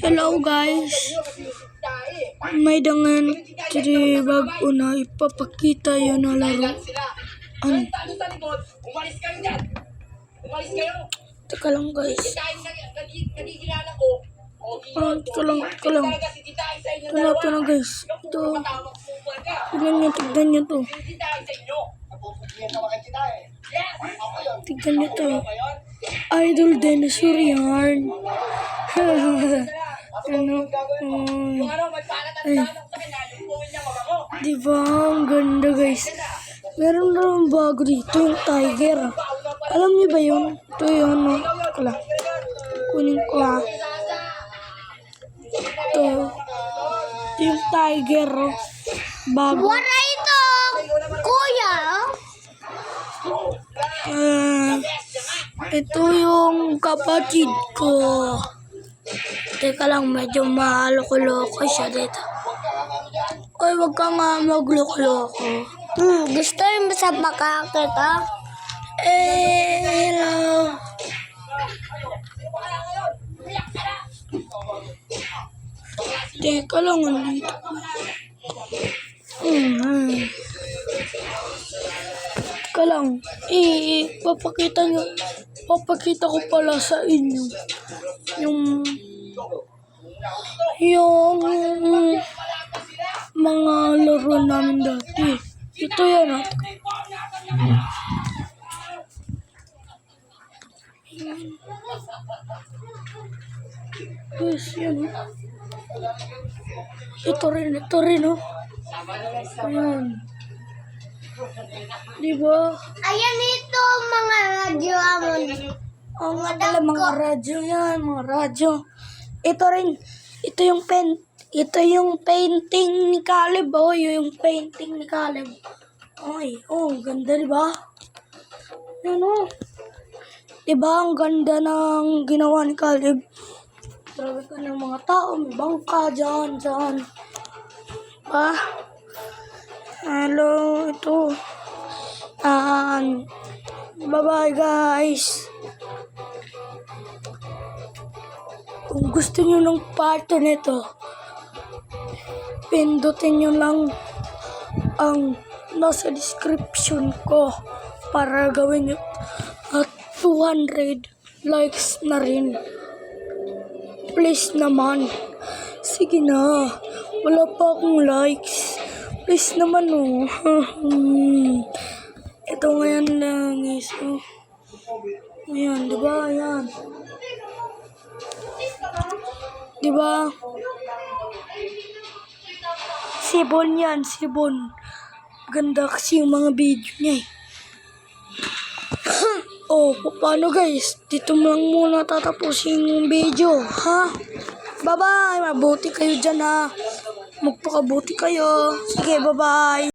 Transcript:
Hello guys, may dangan tiri bago na ipapakita yun na laruan. Teka lang guys. Teka lang. Hanapin na guys. Ito. Tignan nyo to. Tignan nyo to. Idol dinosaur yarn. Diba? Ang ganda guys. Meron na rin bago dito yung tiger. Alam niyo ba yun? Ito yun. No? Kala. Kunin ko ha. Ito. Ito yung tiger. Bago. Wala ito! Kuya! Ito yung kapatid ko. Teka lang, medyo maloko-loko siya dito. Oy, wag ka nga magloko-loko. Gusto mo sa makakita? Hello. Teka lang, andito. Teka lang. Papakita ko pala sa inyo yung mga laro namin dati. Ito yan ha. Yes, yan. Ito rin oh. Ayan. Diba? Ayan ito, mga radyo amon. Mga radyo yan, mga radyo. Ito yung painting ni Caleb, oh, yung painting ni Caleb. Ay, ganda, diba? Yan, oh. Diba, ang ganda ng ginawa ni Caleb. Grabe ka ng mga tao, may bangka dyan. Hello, ito. Bye-bye, guys. Kung gusto nyo ng part nito, pindutin nyo lang ang nasa description ko para gawin nyo at 200 likes na rin. Please naman. Sige na. Wala pa akong likes. Please naman oh. Ito ngayon lang is ayan, diba? Ayan. Diba? Sibon yan, sibon. Ganda kasi yung mga video niya eh. Paano guys? Dito lang muna tatapusin yung video, ha? Bye-bye! Mabuti kayo dyan ha. Magpakabuti kayo. Sige, bye-bye!